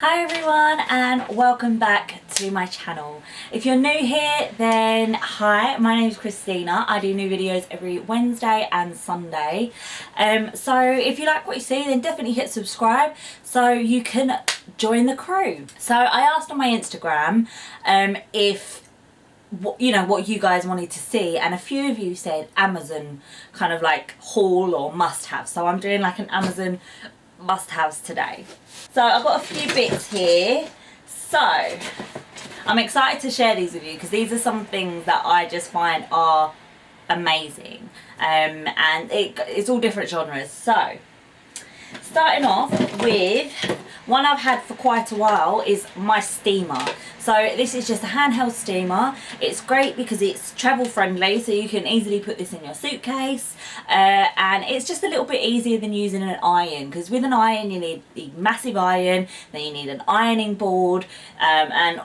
Hi everyone and welcome back to my channel. If you're new here, then hi, my name is Christina. I do new videos every Wednesday and Sunday. So if you like what you see, then definitely hit subscribe so you can join the crew. So I asked on my Instagram if what you guys wanted to see, and a few of you said Amazon kind of like haul or must-have. So I'm doing like an Amazon must-haves today. So I've got a few bits here, so I'm excited to share these with you because these are some things that I just find are amazing, and it's all different genres. So starting off with one I've had for quite a while is my steamer. So this is just a handheld steamer. It's great because it's travel friendly, so you can easily put this in your suitcase, and it's just a little bit easier than using an iron, because with an iron you need the massive iron, then you need an ironing board, and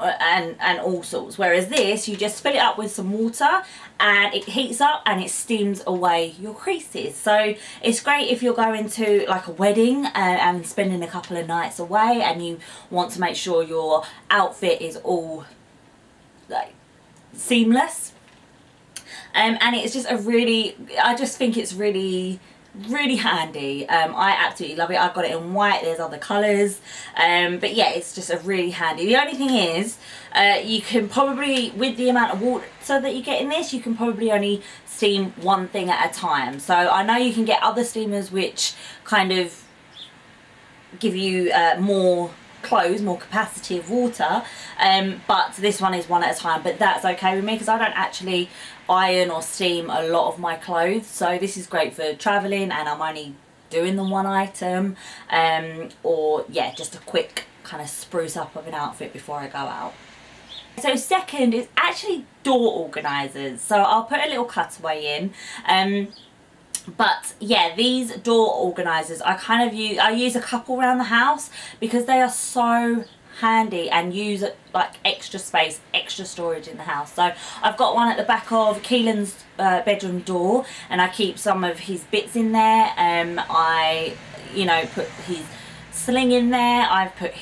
all sorts, whereas this you just fill it up with some water and it heats up and it steams away your creases. So it's great if you're going to like a wedding and spending a couple of nights away and you want to make sure your outfit is all like seamless, and it's just I just think it's really handy. I absolutely love it. I've got it in white, there's other colours, but yeah, it's just a really handy. The only thing is you can probably, with the amount of water that you get in this, you can probably only steam one thing at a time. So I know you can get other steamers which kind of give you more capacity of water, but this one is one at a time, but that's okay with me because I don't actually iron or steam a lot of my clothes, so this is great for traveling and I'm only doing the one item, or yeah, just a quick kind of spruce up of an outfit before I go out. So second is actually door organisers. So I'll put a little cutaway in, but yeah, these door organisers I use a couple around the house because they are so handy and use like extra space, extra storage in the house. So I've got one at the back of Keelan's bedroom door, and I keep some of his bits in there. I put his sling in there, I've put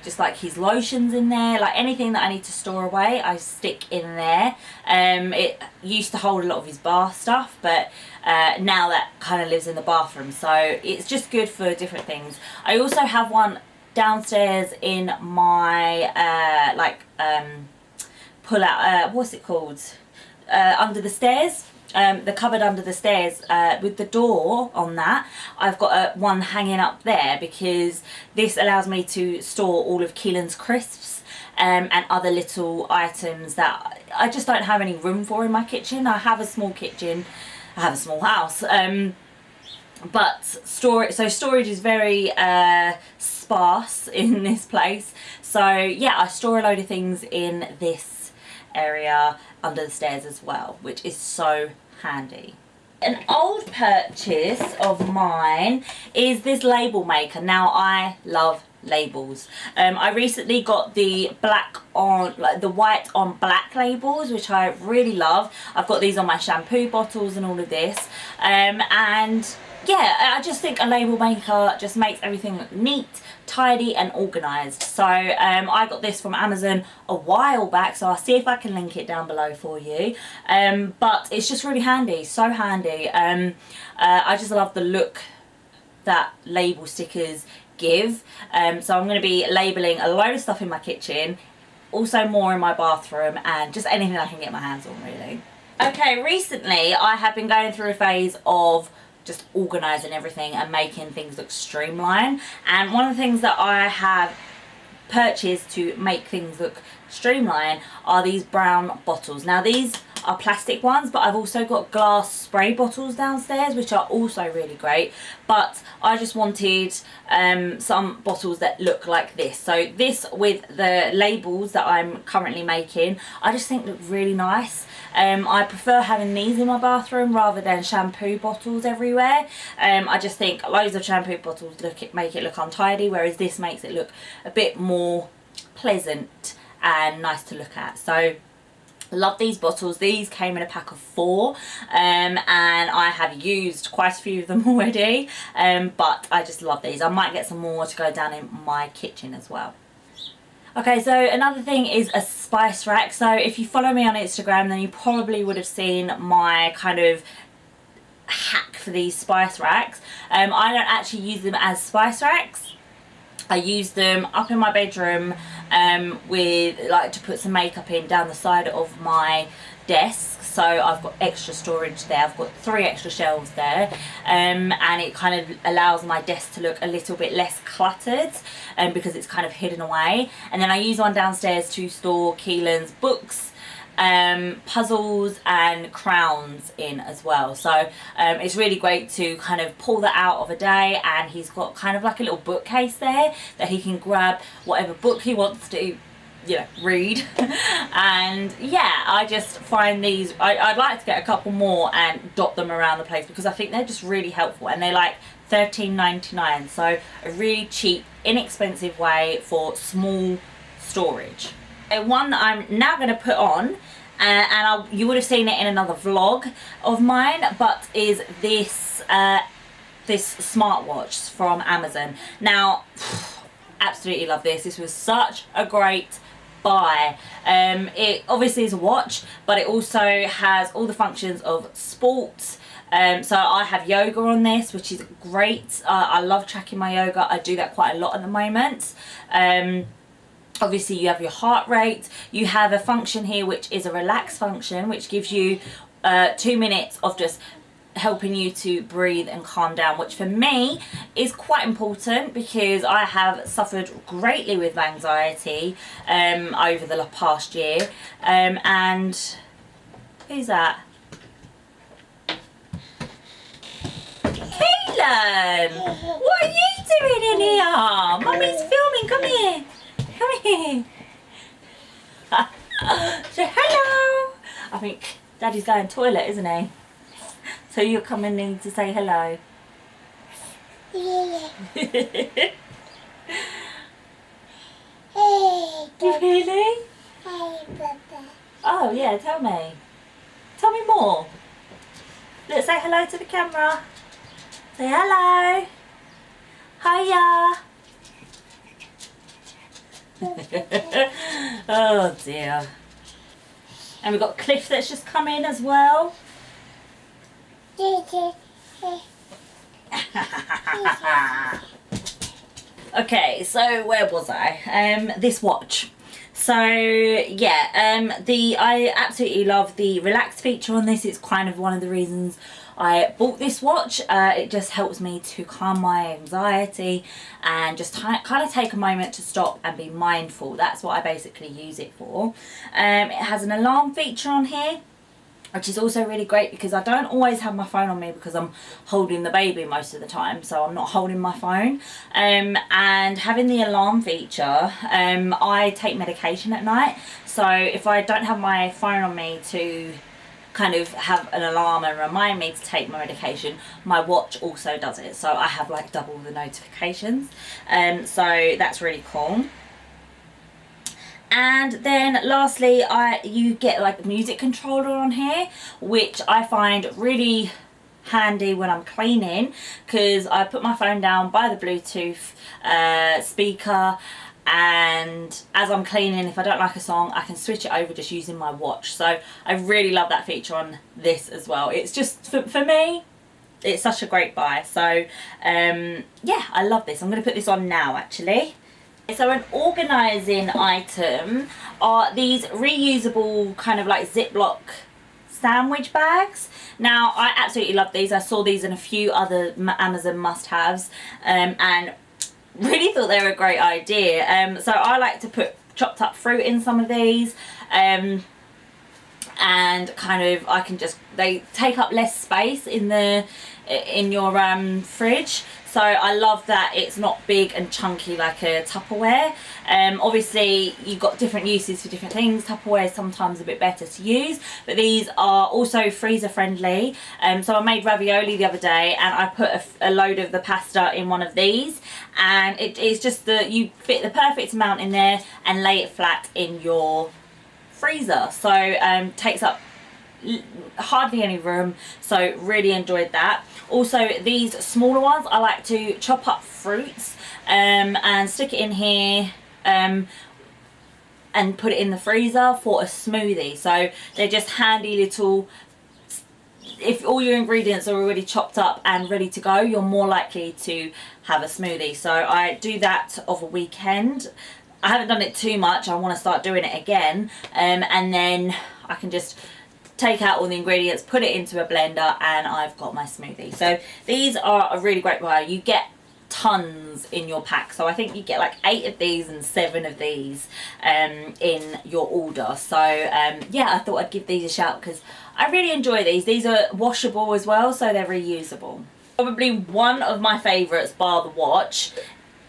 just like his lotions in there, like anything that I need to store away I stick in there. It used to hold a lot of his bath stuff, but now that kind of lives in the bathroom, so it's just good for different things. I also have one downstairs in my pull out, what's it called, under the stairs. The cupboard under the stairs, with the door on that, I've got one hanging up there because this allows me to store all of Keelan's crisps and other little items that I just don't have any room for in my kitchen. I have a small kitchen, I have a small house, but storage is very sparse in this place. So yeah, I store a load of things in this area under the stairs as well, which is so handy. An old purchase of mine is this label maker. Now I love labels. I recently got the the white on black labels, which I really love. I've got these on my shampoo bottles and all of this, and yeah, I just think a label maker just makes everything look neat, tidy and organised. So I got this from Amazon a while back, so I'll see if I can link it down below for you, but it's just really handy, so handy. I just love the look that label stickers give, so I'm going to be labelling a load of stuff in my kitchen, also more in my bathroom, and just anything I can get my hands on really. Okay, recently I have been going through a phase of just organising everything and making things look streamlined, and one of the things that I have purchased to make things look streamlined are these brown bottles. Now these are plastic ones, but I've also got glass spray bottles downstairs which are also really great, but I just wanted some bottles that look like this. So this, with the labels that I'm currently making, I just think look really nice. I prefer having these in my bathroom rather than shampoo bottles everywhere. I just think loads of shampoo bottles make it look untidy, whereas this makes it look a bit more pleasant and nice to look at. So love these bottles. These came in a pack of 4, and I have used quite a few of them already, but I just love these. I might get some more to go down in my kitchen as well. Okay, so another thing is a spice rack. So if you follow me on Instagram, then you probably would have seen my kind of hack for these spice racks. I don't actually use them as spice racks. I use them up in my bedroom with, like, to put some makeup in down the side of my desk. So I've got extra storage there. I've got 3 extra shelves there, and it kind of allows my desk to look a little bit less cluttered because it's kind of hidden away. And then I use one downstairs to store Keelan's books, puzzles and crowns in as well. So it's really great to kind of pull that out of a day, and he's got kind of like a little bookcase there that he can grab whatever book he wants to, you know, read. And yeah, I just find these, I'd like to get a couple more and dot them around the place because I think they're just really helpful, and they're like $13.99, so a really cheap, inexpensive way for small storage. One that I'm now going to put on, and you would have seen it in another vlog of mine, but is this this smartwatch from Amazon. Now, absolutely love this. This was such a great buy. It obviously is a watch, but it also has all the functions of sports. So I have yoga on this, which is great. I love tracking my yoga. I do that quite a lot at the moment. Obviously you have your heart rate. You have a function here which is a relax function, which gives you 2 minutes of just helping you to breathe and calm down, which for me is quite important because I have suffered greatly with anxiety over the past year. And who's that? Keelan! What are you doing in here? Mummy's filming, come here. Come here. Say hello. I think Daddy's going toilet, isn't he? So you're coming in to say hello. Yeah. Really? Oh yeah, tell me. Tell me more. Let's say hello to the camera. Say hello. Hiya. Oh dear. And we've got Cliff that's just come in as well. Okay, so where was I? This watch. So yeah, I absolutely love the relax feature on this. It's kind of one of the reasons I bought this watch. It just helps me to calm my anxiety and just kind of take a moment to stop and be mindful. That's what I basically use it for. It has an alarm feature on here, which is also really great because I don't always have my phone on me because I'm holding the baby most of the time, so I'm not holding my phone. And having the alarm feature, I take medication at night, so if I don't have my phone on me to kind of have an alarm and remind me to take my medication, my watch also does it, so I have like double the notifications. So that's really cool. And then lastly, you get like a music controller on here, which I find really handy when I'm cleaning, because I put my phone down by the Bluetooth speaker, and as I'm cleaning, if I don't like a song, I can switch it over just using my watch. So I really love that feature on this as well. It's just, for me, it's such a great buy. So yeah, I love this. I'm going to put this on now actually. So an organising item are these reusable kind of like Ziploc sandwich bags. Now I absolutely love these. I saw these in a few other Amazon must-haves and really thought they were a great idea. So I like to put chopped up fruit in some of these, and kind of they take up less space in your fridge. So I love that it's not big and chunky like a Tupperware. Obviously you've got different uses for different things. Tupperware is sometimes a bit better to use, but these are also freezer friendly. So I made ravioli the other day and I put a load of the pasta in one of these, and it is just you fit the perfect amount in there and lay it flat in your freezer. So takes up hardly any room, so really enjoyed that. Also these smaller ones, I like to chop up fruits and stick it in here and put it in the freezer for a smoothie. So they're just handy little, if all your ingredients are already chopped up and ready to go, you're more likely to have a smoothie. So I do that of a weekend. I haven't done it too much. I want to start doing it again, and then I can just take out all the ingredients, put it into a blender, and I've got my smoothie. So these are a really great buy. You get tons in your pack, so I think you get like 8 of these and 7 of these in your order. So yeah, I thought I'd give these a shout because I really enjoy these are washable as well, so they're reusable. Probably one of my favorites, bar the watch,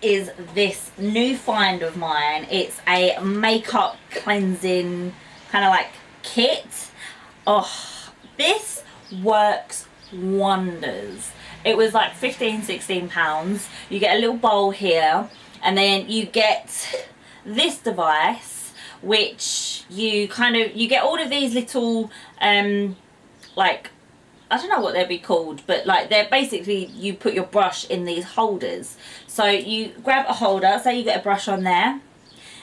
is this new find of mine. It's a makeup cleansing kind of like kit. Oh, this works wonders. It was like 15-16 pounds. You get a little bowl here, and then you get this device, which you get all of these little like, I don't know what they'd be called, but like they're basically, you put your brush in these holders. So you grab a holder, say you get a brush on there,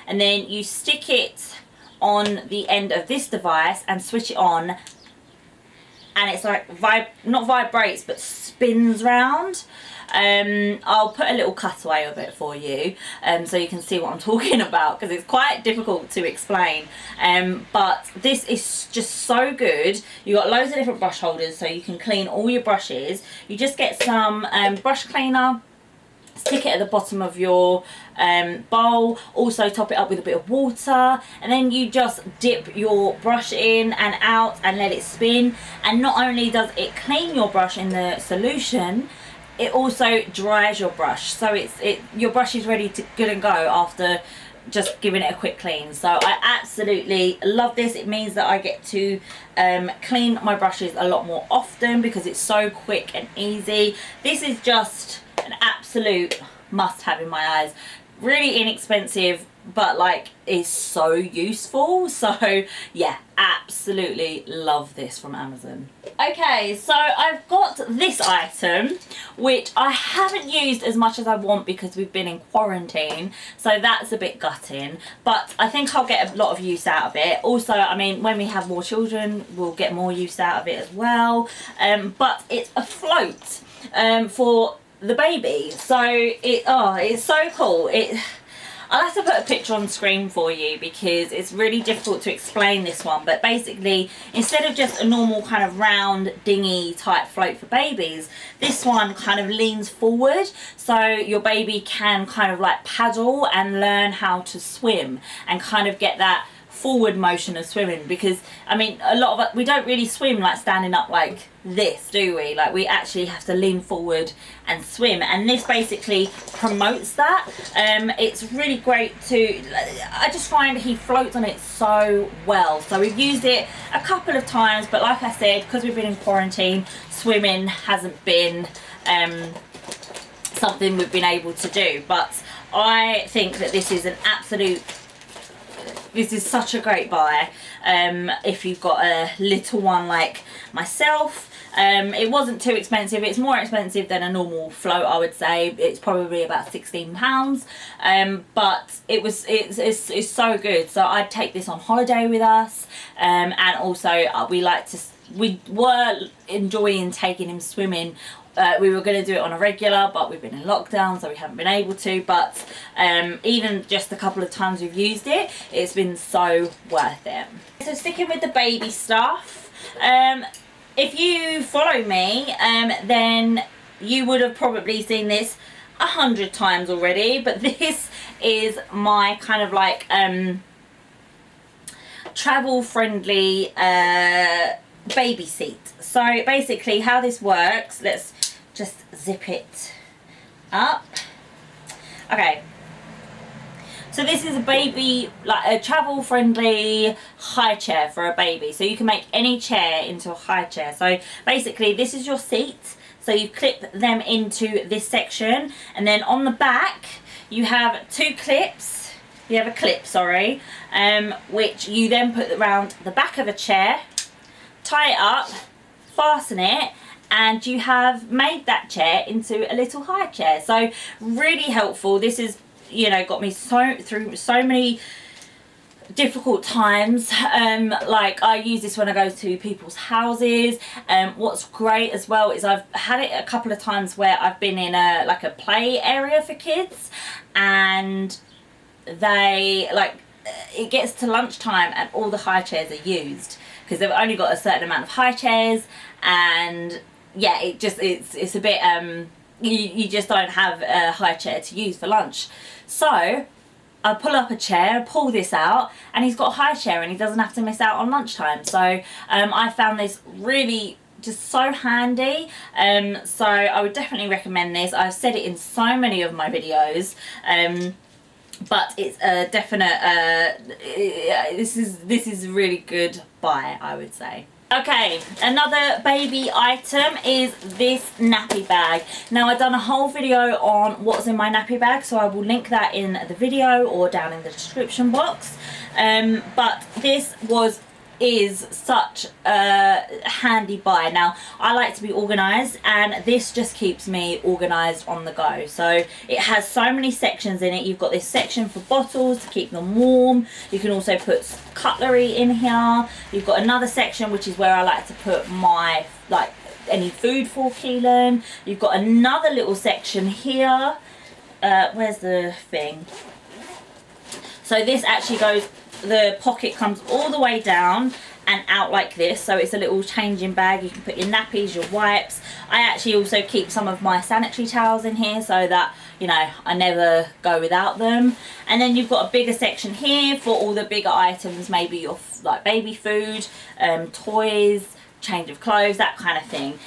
and then you stick it on the end of this device and switch it on, and it's like not vibrates but spins round. I'll put a little cutaway of it for you so you can see what I'm talking about, because it's quite difficult to explain, but this is just so good. You got loads of different brush holders so you can clean all your brushes. You just get some brush cleaner, stick it at the bottom of your bowl, also top it up with a bit of water, and then you just dip your brush in and out and let it spin. And not only does it clean your brush in the solution, it also dries your brush, so your brush is ready to good and go after just giving it a quick clean. So I absolutely love this. It means that I get to clean my brushes a lot more often because it's so quick and easy. This is just an absolute must have in my eyes. Really inexpensive, but like is so useful. So yeah, absolutely love this from Amazon. Okay, so I've got this item which I haven't used as much as I want because we've been in quarantine, so that's a bit gutting, but I think I'll get a lot of use out of it. Also, I mean, when we have more children, we'll get more use out of it as well. But it's a float for the baby, so it's so cool. I'll have to put a picture on screen for you because it's really difficult to explain this one, but basically instead of just a normal kind of round dinghy type float for babies, this one kind of leans forward so your baby can kind of like paddle and learn how to swim and kind of get that forward motion of swimming. Because I mean, a lot of us, we don't really swim like standing up like this, do we? Like we actually have to lean forward and swim, and this basically promotes that. It's really great to, I just find he floats on it so well. So we've used it a couple of times, but like I said, because we've been in quarantine, swimming hasn't been something we've been able to do. But I think that this is such a great buy if you've got a little one like myself. It wasn't too expensive. It's more expensive than a normal float, I would say. It's probably about £16, but it's so good. So I'd take this on holiday with us, and also we were enjoying taking him swimming. We were going to do it on a regular, but we've been in lockdown, so we haven't been able to. But even just a couple of times we've used it, it's been so worth it. So sticking with the baby stuff, if you follow me, then you would have probably seen this 100 times already. But this is my kind of like travel-friendly baby seat. So basically how this works, let's just zip it up. Okay, so this is a baby, like a travel friendly high chair for a baby. So you can make any chair into a high chair. So basically this is your seat, so you clip them into this section, and then on the back you have two clips. You have a clip, sorry, which you then put around the back of a chair, tie it up, fasten it, and you have made that chair into a little high chair. So really helpful. This is, you know, got me through so many difficult times. Like I use this when I go to people's houses. What's great as well is I've had it a couple of times where I've been in a like a play area for kids, and they like it gets to lunchtime and all the high chairs are used because they've only got a certain amount of high chairs, and yeah, it's a bit you just don't have a high chair to use for lunch. So I pull up a chair, pull this out, and he's got a high chair and he doesn't have to miss out on lunchtime. So I found this really just so handy. So I would definitely recommend this. I've said it in so many of my videos, but it's a definite, this is a really good buy, I would say. Okay, another baby item is this nappy bag. Now I've done a whole video on what's in my nappy bag, so I will link that in the video or down in the description box. But this is such a handy buy. Now I like to be organised, and this just keeps me organised on the go. So it has so many sections in it. You've got this section for bottles to keep them warm. You can also put cutlery in here. You've got another section which is where I like to put my like any food for Keelan. You've got another little section here. Where's the thing? So this actually goes, the pocket comes all the way down and out like this, so it's a little changing bag. You can put your nappies, your wipes. I actually also keep some of my sanitary towels in here so that, you know, I never go without them. And then you've got a bigger section here for all the bigger items, maybe your like baby food, toys, change of clothes, that kind of thing.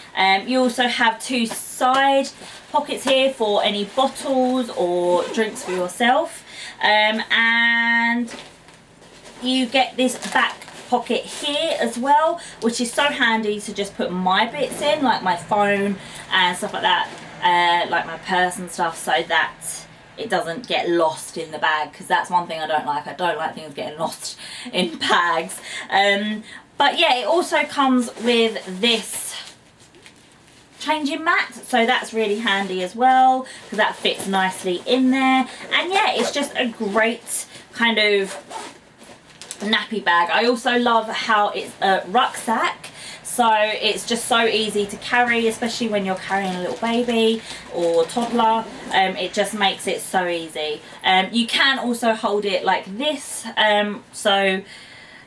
You also have two side pockets here for any bottles or drinks for yourself, and you get this back pocket here as well, which is so handy to just put my bits in, like my phone and stuff like that, like my purse and stuff, so that it doesn't get lost in the bag, because that's one thing I don't like. I don't like things getting lost in bags. But yeah, it also comes with this changing mat, so that's really handy as well because that fits nicely in there. And yeah, it's just a great kind of nappy bag. I also love how it's a rucksack, so it's just so easy to carry, especially when you're carrying a little baby or toddler. It just makes it so easy. You can also hold it like this, so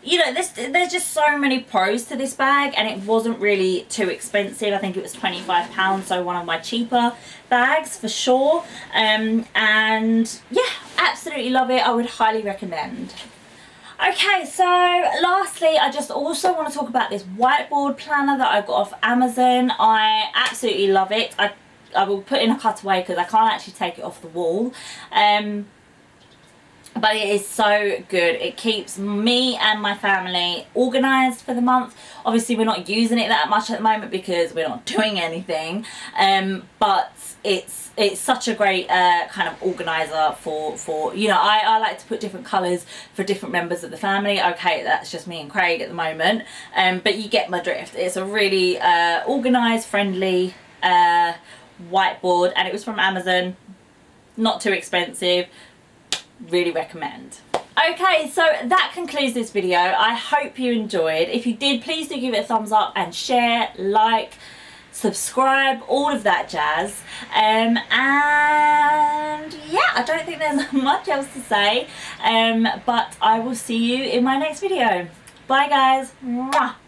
you know, there's just so many pros to this bag, and it wasn't really too expensive. I think it was £25, so one of my cheaper bags for sure. And yeah, absolutely love it. I would highly recommend. Okay, so lastly, I just also want to talk about this whiteboard planner that I got off Amazon. I absolutely love it. I will put in a cutaway because I can't actually take it off the wall. But it is so good. It keeps me and my family organised for the month. Obviously we're not using it that much at the moment because we're not doing anything, but it's such a great kind of organiser for you know, I like to put different colours for different members of the family. Okay, that's just me and Craig at the moment, but you get my drift. It's a really organised, friendly whiteboard, and it was from Amazon, not too expensive. Really recommend. Okay, so that concludes this video. I hope you enjoyed. If you did, please do give it a thumbs up and share, like, subscribe, all of that jazz. And yeah, I don't think there's much else to say, but I will see you in my next video. Bye guys. Mwah.